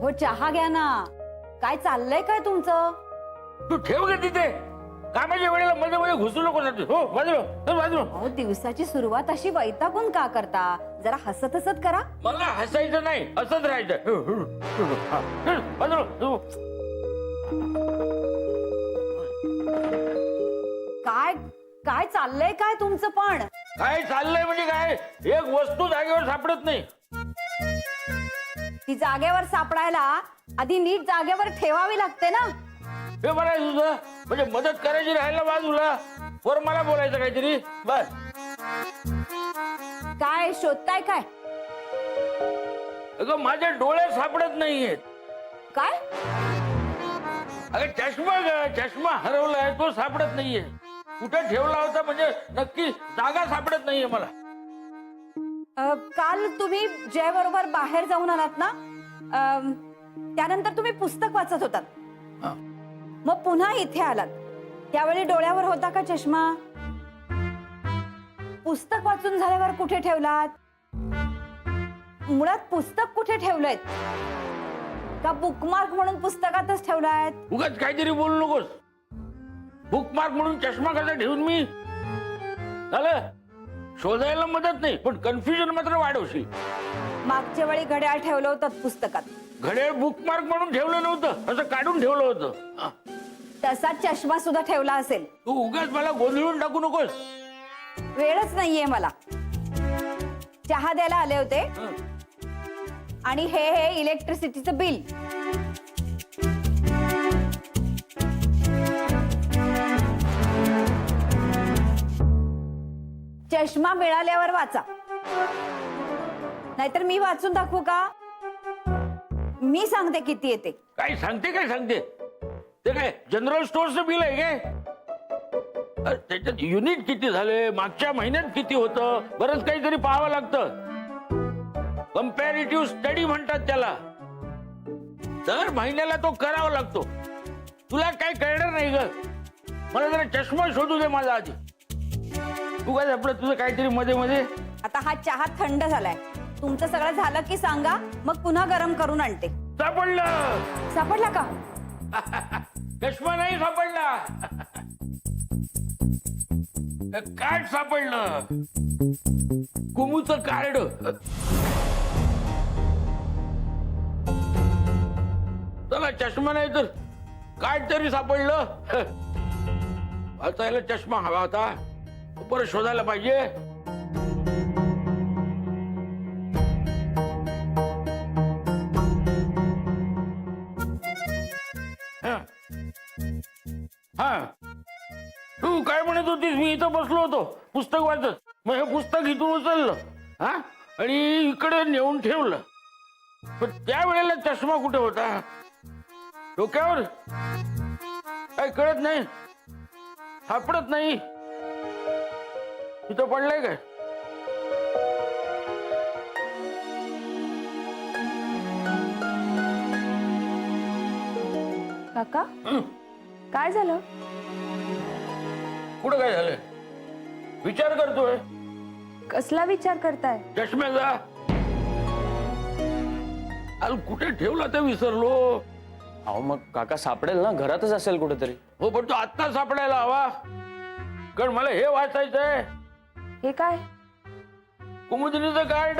हो चहा घ्या ना. काय चाललंय काय तुमचं? तू ठेव गे तिथे. कामाच्या वेळेला मध्ये मध्ये घुसू नको ना तू. हो बाजूला चल बाजूला. अहो दिवसाची सुरुवात अशी वैतागून का करता? जरा हसत हसत करा. मला हसायचं नाही, असंच राहायचं. हा, चल, बाजूला हो. काय काय चाललंय काय तुमचं पण? काय चाललंय म्हणजे काय? एक वस्तू जागेवर सापडत नाही. ती जागेवर सापडायला आधी नीट जागेवर ठेवावी लागते ना. हे बरं आहे तुझं. म्हणजे मदत करायची राहायला बाजूला, वर मला बोलायचं काहीतरी. बस काय शोधताय काय? अगं माझे डोळे सापडत नाहीयेत. काय? अगं चष्मा चष्मा हरवलाय, तो सापडत नाहीये. कुठे ठेवला होता म्हणजे नक्की जागा सापडत नाहीये मला. काल तुम्ही जय बरोबर बाहेर जाऊन आलात ना, त्यानंतर तुम्ही पुस्तक वाचत होतात. हा. मग पुन्हा इथे आलात, त्यावेळी डोळ्यावर होता का चष्मा? पुस्तक वाचून झाल्यावर कुठे ठेवलात? मुळात पुस्तक कुठे ठेवलंय? का बुकमार्क म्हणून पुस्तकातच ठेवलाय? उगाच काहीतरी बोलू नकोस. बुकमार्क म्हणून चष्मा कसा ठेवून मी? झालं शोधायला मदत नाही, पण कन्फ्युजन मात्र वाढवशील. मागच्या वेळी घड्याळ ठेवलं होतं पुस्तकात. घड्याळ बुकमार्क म्हणून ठेवलं नव्हतं, असं काढून ठेवलं होतं. हा. तसा चष्मा सुद्धा ठेवला असेल. तू उगाच मला गोंधळून टाकू नकोस. वेळच नाहीये मला. चहा द्यायला आले होते आणि हे इलेक्ट्रिसिटीचं बिल. चष्मा मिळाल्यावर वाचा, नाहीतर मी वाचून दाखवू का? मी सांगते किती येते. काय सांगते काय सांगते? ते काय जनरल स्टोअरचं बिल आहे काय? त्याच्यात युनिट किती झाले, मागच्या महिन्यात किती होतं, बरंच काहीतरी पाहावं लागतं. कंपॅरेटिव्ह स्टडी म्हणतात त्याला. दर महिन्याला तो करावा लागतो. तुला काय कळणार नाही ग. मला जरा चष्मा शोधू दे माझा आधी. तू काय आपलं तुझं काहीतरी मध्ये मध्ये. आता हा चहा थंड झालाय. तुमचं सगळं झालं की सांगा, मग पुन्हा गरम करून आणते. सापडलं. सापडला का? चष्मा नाही सापडला. कार्ड सापडलं. कुमूचं कार्ड. चला चष्मा नाही तर कार्ड तरी सापडलं. वाचायला चष्मा हवा होता, परत शोधायला पाहिजे. हा तू काय म्हणत होतीस? मी इथं बसलो होतो पुस्तक वाचत. मग हे पुस्तक इथून उचललं हा आणि इकडे नेऊन ठेवलं. पण त्यावेळेला चष्मा कुठे होता? डोक्यावर? काय कळत नाही, सापडत नाही. इथं पडलंय काय? काका काय झालं? कुठं काय झालंय? विचार करतोय. कसला विचार करताय? चष्म्याचा. अरे कुठे ठेवला ते विसरलो. अहो मग काका सापडेल ना, घरातच असेल कुठेतरी. हो पण तो आत्ता सापडायला हवा, कारण मला हे वाचायचंय. हे काय? कुमुदिनीचं कार्ड.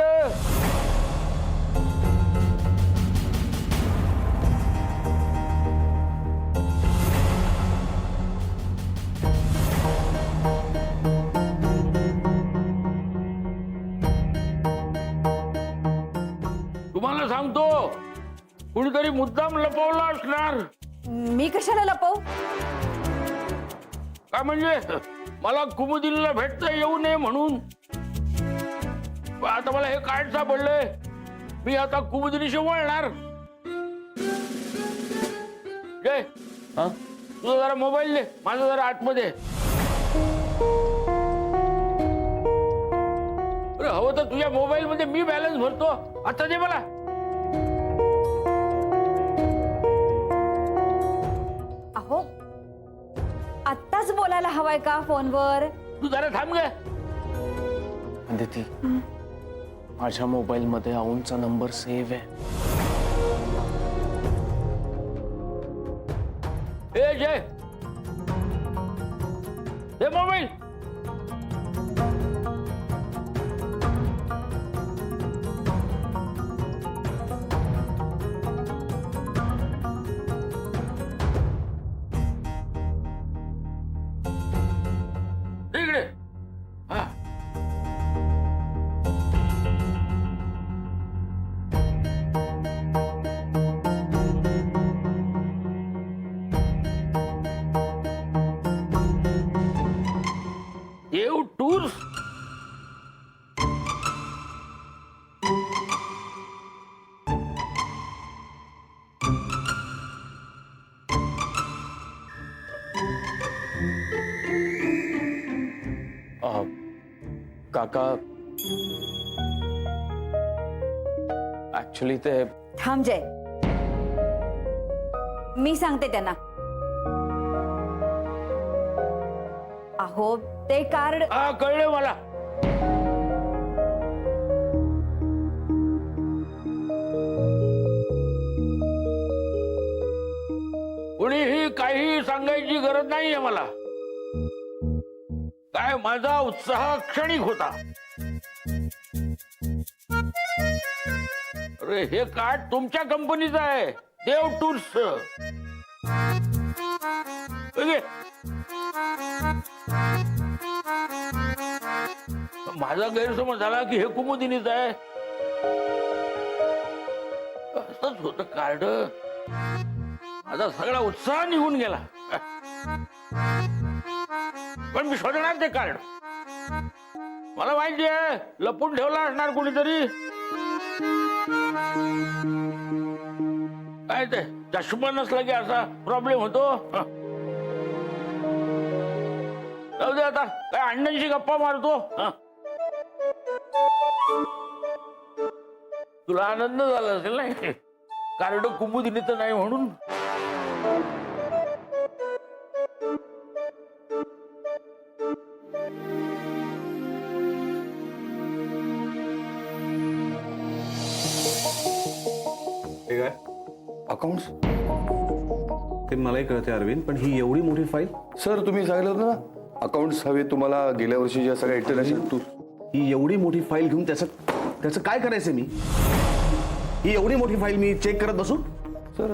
तुम्हाला सांगतो, कुणीतरी मुद्दाम लपवला असणार. मी कशाला लपवू? काय म्हणजे? मला कुमुदिनीला भेटता येऊ नये म्हणून. पण आता मला हे कार्ड सापडलंय. मी आता कुमुदिनीशी वळणार. जय हा तुझा जरा मोबाईल दे, माझा जरा आतमध्ये. अरे हवं तर तुझ्या मोबाईल मध्ये मी बॅलन्स भरतो. आता दे मला. अहो आत्ताच बोलायला हवाय का फोनवर? तू जरा थांब ग. अदिती, माझ्या मोबाईल मध्ये आऊंचा नंबर सेव्ह आहे. काका ऍक्च्युली ते थांब जय, मी सांगते त्यांना. अहो ते कार्ड हा कळलं मला. कुणीही काही सांगायची गरज नाहीये मला. काय माझा उत्साह क्षणिक होता. अरे हे कार्ड तुमच्या कंपनीचं आहे, देव टूर्स. माझा गैरसमज झाला की हे कुमुदिनीच आहे. असंच होत कार्ड. माझा सगळा उत्साह निघून गेला. पण मी शोधणार ते कार्ड. मला माहिती आहे लपून ठेवला असणार कोणीतरी. काय ते चष्मा नसला की असा प्रॉब्लेम होतो. जाऊ दे आता, काय अण्णांशी गप्पा मारतो. तुला आनंद झाला असेल ना कार्ड कुमुदिनीचं नाही म्हणून. हे काय अकाउंट्स ते मलाही कळते अरविंद, पण ही एवढी मोठी फाईल, सर तुम्ही सांगितलं होतं ना अकाउंट्स हवे तुम्हाला गेल्या वर्षीच्या सगळ्या इंटरनॅशनल टूर. ही एवढी मोठी फाईल घेऊन त्याचं काय करायचं मी? ही एवढी मोठी फाईल मी चेक करत बसू? सर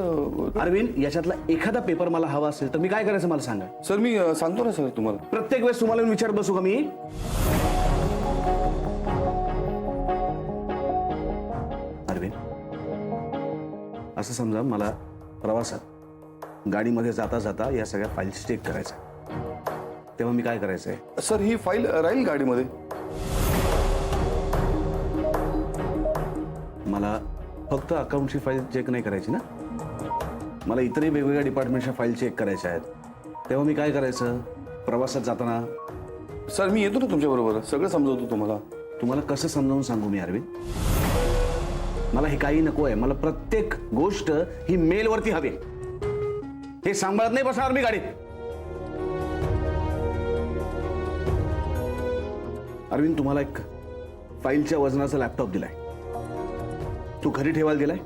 अरविंद, याच्यातला एखादा पेपर मला हवा असेल तर मी काय करायचं मला सांगा. सर मी सांगतो ना सर तुम्हाला. प्रत्येक वेळेस तुम्हाला विचारत बसू का मी? अरविंद, असं समजा मला प्रवासात गाडीमध्ये जाता जाता या सगळ्या फाईल्स चेक करायच्या, तेव्हा मी काय करायचंय? सर ही फाईल राहील गाडीमध्ये. मला फक्त अकाउंटची फाईल चेक नाही करायची ना, मला इतरही वेगवेगळ्या डिपार्टमेंटच्या फाईल चेक करायच्या आहेत. तेव्हा मी काय करायचं प्रवासात जाताना? सर मी येतो ना तुमच्या बरोबर, सगळं समजवतो तुम्हाला. तुम्हाला कसं समजावून सांगू मी अरविंद? मला हे काही नको आहे. मला प्रत्येक गोष्ट ही मेलवरती हवी. हे सांभाळत नाही बसणार मी गाडीत. अरविंद, तुम्हाला एक फाईलच्या वजनाचा लॅपटॉप दिलाय. तू घरी ठेवायला दिलाय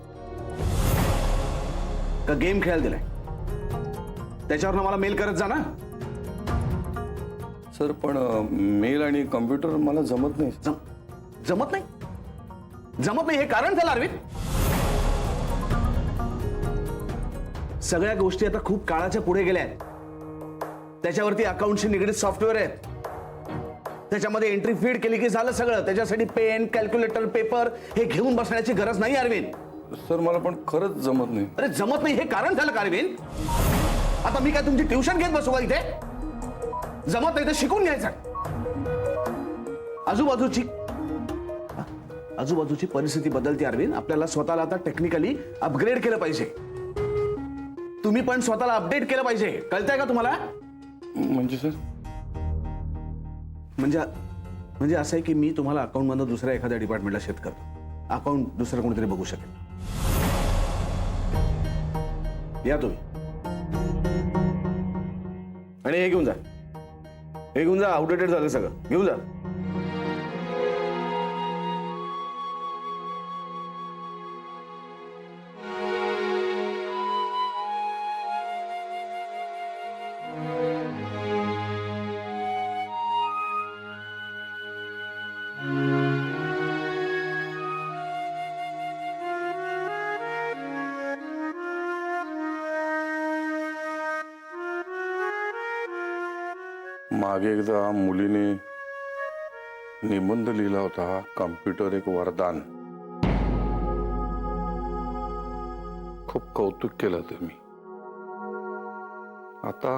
का गेम खेळायला दिलाय? त्याच्यावर मला मेल करत जा ना. सर पण मेल आणि कम्प्युटर मला जमत नाही. जमत नाही? जमत नाही हे कारण झालं अरविंद? सगळ्या गोष्टी आता खूप काळाच्या पुढे गेल्या आहेत. त्याच्यावरती अकाउंटशी निगडीत सॉफ्टवेअर आहेत. त्याच्यामध्ये एंट्री फीड केली की झालं सगळं. त्याच्यासाठी पेन, कॅल्क्युलेटर, पेपर हे घेऊन बसण्याची गरज नाही अरविंद. सर मला पण खरंच जमत नाही. अरे जमत नाही हे कारण झालं का अरविंद? आता मी काय तुमची ट्युशन घेत बसू का इथे? जमत नाही तर शिकून घ्यायचं. आजूबाजूची परिस्थिती बदलते अरविंद. आपल्याला स्वतःला आता टेक्निकली अपग्रेड केलं पाहिजे. तुम्ही पण स्वतःला अपडेट केलं पाहिजे. कळतंय का तुम्हाला? म्हणजे सर म्हणजे असं आहे की मी तुम्हाला अकाउंट मधून दुसऱ्या एखाद्या डिपार्टमेंटला शिफ्ट करतो. अकाउंट दुसरं कोणीतरी बघू शकेल. या तुम्ही आणि हे घेऊन जा. हे घेऊन जा. आउटडेटेड झालं सगळं. घेऊन जा. मागे एकदा मुलीने निबंध लिहिला होता, कम्प्युटर एक वरदान. खूप कौतुक केलं ते मी. आता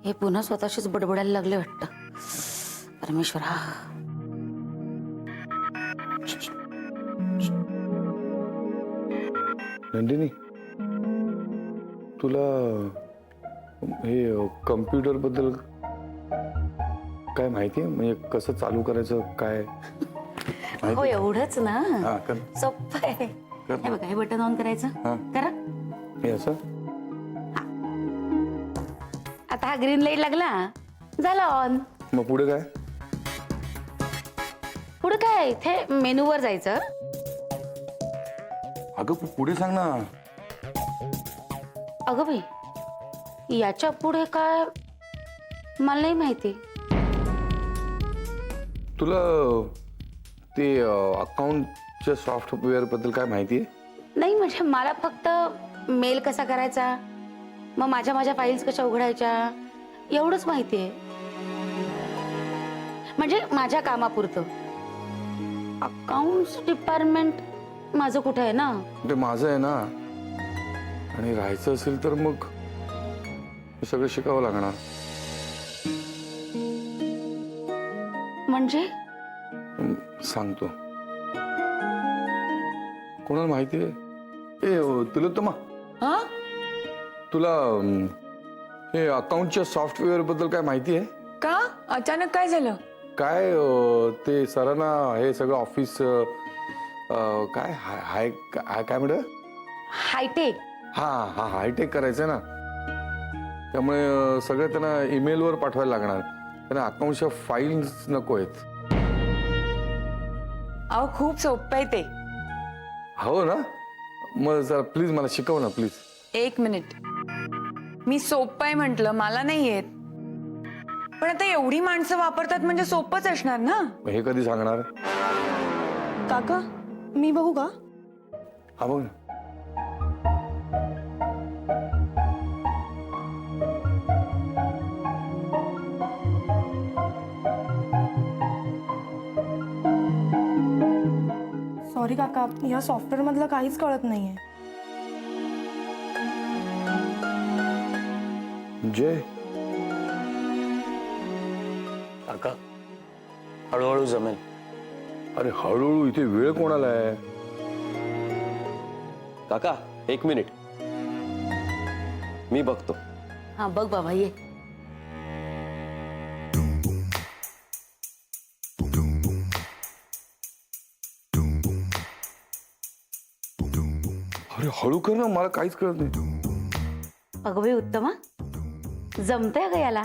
हे पुन्हा स्वतःशीच बडबडायला लागले वाटतं. परमेश्वरा, नंदिनी तुला हे कम्प्युटर बद्दल काय माहिती आहे म्हणजे कसं चालू करायचं काय हो एवढंच ना हा कर सोपं आहे. कर. हे बघा हे बटन ऑन करायचं हा. करा. हे असं आता हा ग्रीन लाईट लागला झाला ऑन. मग पुढे काय पुढे काय इथे मेनूवर जायचं. अगं पुढे सांग ना. अगं बाई याच्या पुढे काय मला नाही माहिती. तुला ते अकाउंटच्या सॉफ्टवेअर बद्दल काय माहिती आहे? नाही म्हणजे मला फक्त मेल कसा करायचा मग माझ्या फाईल्स कशा उघडायच्या एवढंच माहिती आहे. म्हणजे माझ्या कामापुरतं. अकाउंट्स डिपार्टमेंट माझं कुठं आहे ना. ते माझं आहे ना आणि राहायचं असेल तर मग हे सगळं शिकावं लागणार. म्हणजे सांगतो. कोणाला माहिती आहे? तिलोत्तमा तुला हे अकाउंटच्या सॉफ्टवेअर बद्दल काय माहिती आहे? का अचानक काय झालं? काय ते सरांना हे सगळं ऑफिस काय हाय काय म्हणत हायटेक. हा हा हायटेक करायचं ना त्यामुळे सगळं त्यांना ईमेलवर पाठवायला लागणार. त्यांना अकाउंटच्या फाईल्स नको आहेत. अहो खूप सोपं आहे ते. हो ना मग जरा प्लीज मला शिकव ना प्लीज. 1 मिनिट. मी सोपं आहे म्हटलं मला नाही येत. पण आता एवढी माणसं वापरतात म्हणजे सोपंच असणार ना. हे कधी सांगणार? काका मी बघू का? हा बघ ना. सॉरी काका या सॉफ्टवेअर मधलं काहीच कळत नाहीये. जय काका हळूहळू जमेल. अरे हळूहळू इथे वेळ कोणाला आहे? काका 1 मिनिट मी बघतो. हा बघ बाबा ये. अरे हळू कर ना मला काहीच कळत नाही. अगं बाई उत्तमा जमतंय ग याला.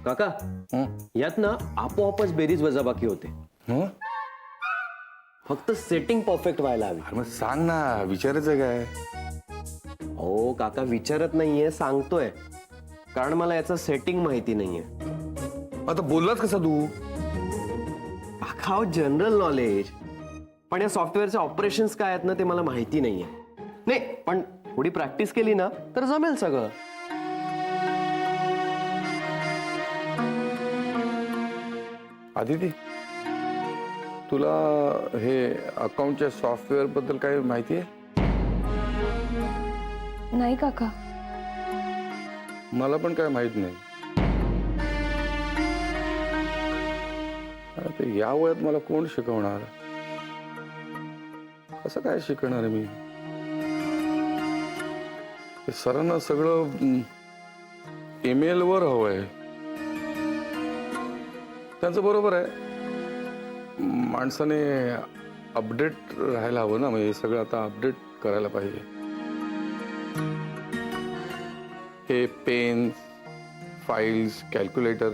काका हं? यात ना आपोआपच बेरीज वजाबाकी होते. हं? फक्त सेटिंग परफेक्ट व्हायला हवी. अरे मग सांग ना विचारायचं काय? हो काका विचारत नाहीये सांगतोय कारण मला याचं सेटिंग माहिती नाहीये. आता बोललाच कसा तू? काका जनरल नॉलेज पण या सॉफ्टवेअरचे ऑपरेशन्स काय आहेत ना ते मला माहिती नाहीये. नाही पण थोडी प्रॅक्टिस केली ना तर जमेल सगळं. आदिती तुला हे अकाउंटच्या सॉफ्टवेअर बद्दल काय माहिती आहे? नाही काका. मला पण काय माहित नाही. आता या वयात मला कोण शिकवणार? कसं काय शिकणार मी? हे सरांना सगळं ईमेल वर हवंय. त्यांचं बरोबर आहे. माणसाने अपडेट राहायला हवं ना. म्हणजे हे सगळं आता अपडेट करायला पाहिजे. हे पेन फाइल्स कॅल्क्युलेटर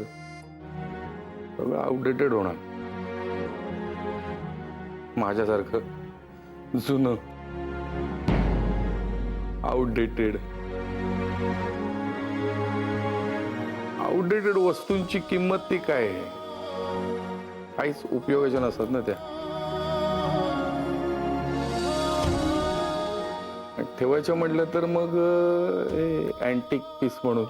सगळं आउटडेटेड होणार. माझ्यासारखं जुनं आउटडेटेड वस्तूंची किंमत ती काय आहे? काहीच उपयोगाच्या नसतात ना त्या. ठेवायचं म्हटलं तर मग अँटिक पीस म्हणून.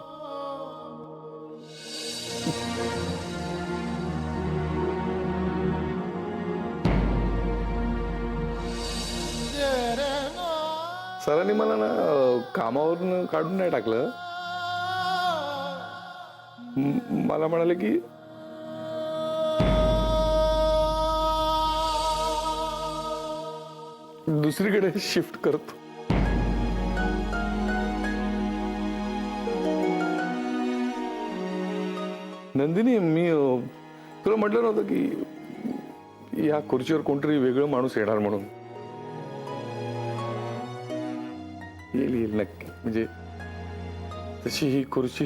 सरांनी मला ना कामावरून काढून नाही टाकलं. मला म्हणाले की दुसरीकडे शिफ्ट करतो. नंदिनी, मी तुला म्हटलं नव्हतं की या खुर्चीवर कोणतरी वेगळं माणूस येणार म्हणून. येईल नक्की. म्हणजे तशी ही खुर्ची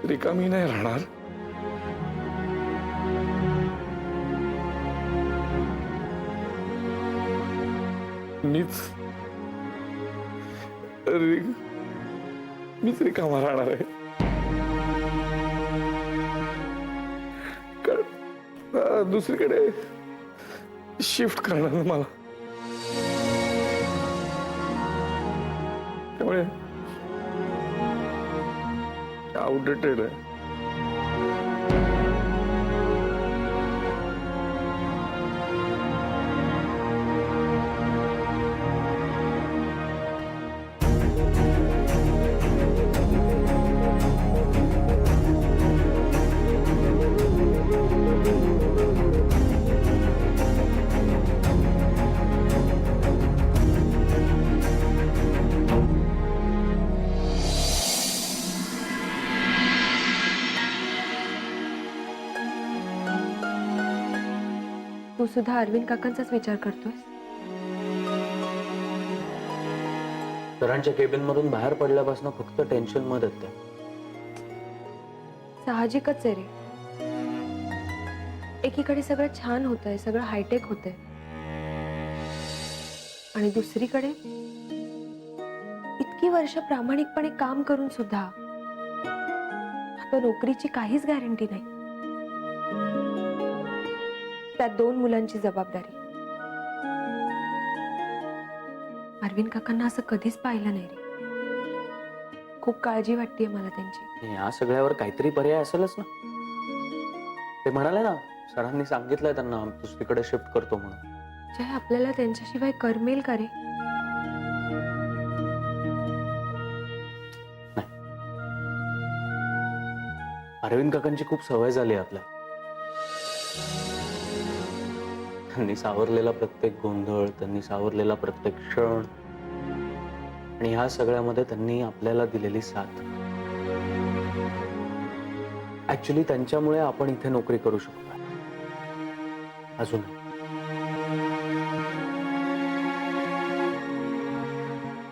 रिकामी नाही राहणार. मीच रिकामा राहणार आहे. कारण दुसरीकडे शिफ्ट करणार ना मला. त्यामुळे आउटडेटेड आहे. तू सुद्धा अरविंद काकांचाच विचार करतोय? सरांच्या केबिन मधून बाहेर पडल्यापासून फक्त टेन्शन मध्ये आहे. साहजिकच आहे रे. एकीकडे सगळं छान होतंय, सगळं हायटेक होतंय, आणि दुसरीकडे इतकी वर्ष प्रामाणिकपणे काम करून सुद्धा आता नोकरीची काहीच गॅरंटी नाही. त्यात 2 मुलांची जबाबदारी. अरविंद काकांना असं कधीच पाहिलं नाही रे. खूप काळजी वाटतेय मला त्यांची. या सगळ्यावर काहीतरी पर्याय असेलच ना. ते म्हणाले ना, सरांनी सांगितलंय त्यांना दुसरीकडे शिफ्ट करतो म्हणून. जय, आपल्याला त्यांच्याशिवाय करमेल का रे? अरविंद काकांची खूप सवय झाली आपल्या. त्यांनी सावरलेला प्रत्येक गोंधळ, त्यांनी सावरलेला प्रत्येक क्षण, आणि ह्या सगळ्यामध्ये त्यांनी आपल्याला दिलेली साथ. ऍक्च्युली त्यांच्यामुळे आपण इथे नोकरी करू शकतो अजून.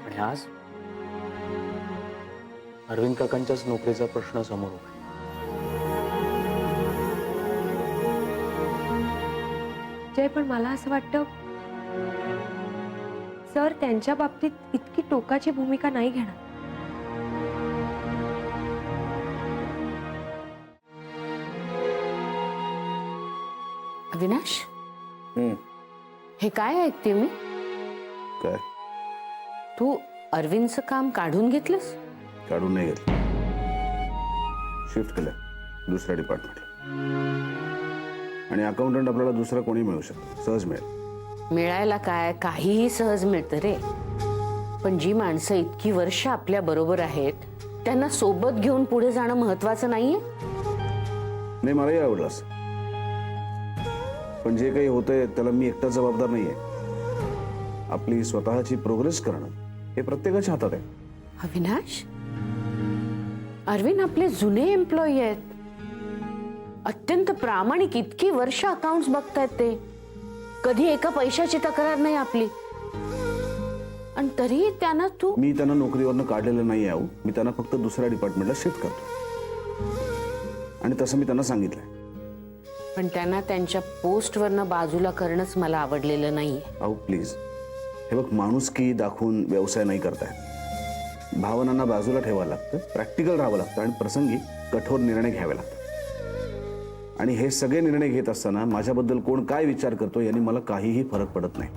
आणि आज अरविंद काकांच्याच नोकरीचा प्रश्न समोर उभा आहे. जय, पण मला असं वाटतं सर त्यांच्या बाबतीत इतकी टोकाची भूमिका नाही घेणार. अविनाश, हे काय ऐकते मी? काय? तू अरविंदचं काम काढून घेतलंस? काढून नाही घेतलं, शिफ्ट केलं दुसऱ्या डिपार्टमेंट. आणि अकाउंटंट आपल्याला दुसरा कोणी मिळू शकतो, सहज मिळेल. मिळायला काय, काहीही सहज मिळतं रे. पण जी माणसं इतकी वर्ष आपल्या बरोबर आहेत त्यांना सोबत घेऊन पुढे जाणं महत्वाचं नाहीये? नाही, मलाही आवडलं असं. पण जे काही होतंय त्याला मी एकटा जबाबदार नाहीये. आपली स्वतःची प्रोग्रेस करणं हे प्रत्येकाच्या हातात आहे. अविनाश, अरविंद आपले जुने एम्प्लॉई आहेत, अत्यंत प्रामाणिक, इतकी वर्ष अकाउंट्स बघतायत ते. कधी एका पैशाची तक्रार नाही आपली. आणि तरीही त्यांना तू. मी त्यांना नोकरीवरनं काढलेलं नाही आहे. मी त्यांना फक्त दुसऱ्या डिपार्टमेंटला शिफ्ट करतो, आणि तसं मी त्यांना सांगितलंय. पण त्यांना त्यांच्या पोस्टवरनं बाजूला करणंच मला आवडलेलं नाहीये. अहो प्लीज, हे बघ, माणुसकी दाखवून व्यवसाय नाही करताय. भावनांना बाजूला ठेवावं लागतं, प्रॅक्टिकल राहावं लागतं, आणि प्रसंगी कठोर निर्णय घ्यावे लागतात. आणि हे सगळे निर्णय घेत असताना माझ्याबद्दल कोण काय विचार करतो यांनी मला काहीही फरक पडत नाही.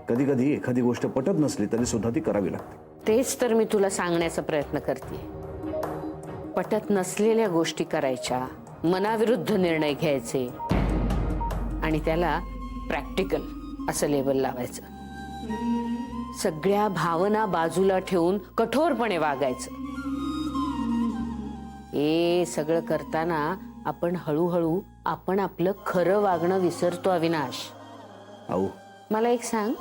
कधी कधी एखादी गोष्ट पटत नसली तरी सुद्धा ती करावी लागते. तेच तर मी तुला सांगण्याचा प्रयत्न करते. पटत नसलेल्या गोष्टी करायच्या, मनाविरुद्ध निर्णय घ्यायचे, आणि त्याला प्रॅक्टिकल असं लेबल लावायचं. सगळ्या भावना बाजूला ठेवून कठोरपणे वागायचं. हे सगळं करताना आपण हळूहळू आपण आपलं खरं वागणं विसरतो अविनाश. अहो, मला एक सांग,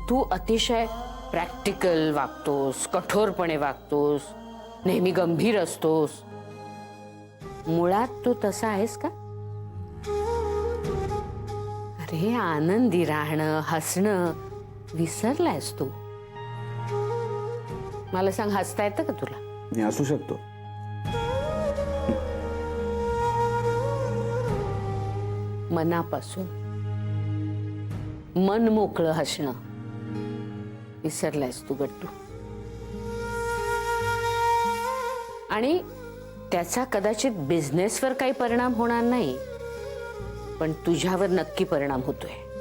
तू अतिशय प्रॅक्टिकल वागतोस, कठोरपणे वागतोस, नेहमी गंभीर असतोस. मुळात तू तसा आहेस का? अरे आनंदी राहणं, हसणं विसरलायस तू. मला सांग, हसता येतं का तुला? मी असू शकतो. मनापासून मन मोकळं हसणं विसरलायस तू गट्टू. आणि त्याचा कदाचित बिझनेसवर काही परिणाम होणार नाही, पण तुझ्यावर नक्की परिणाम होतोय.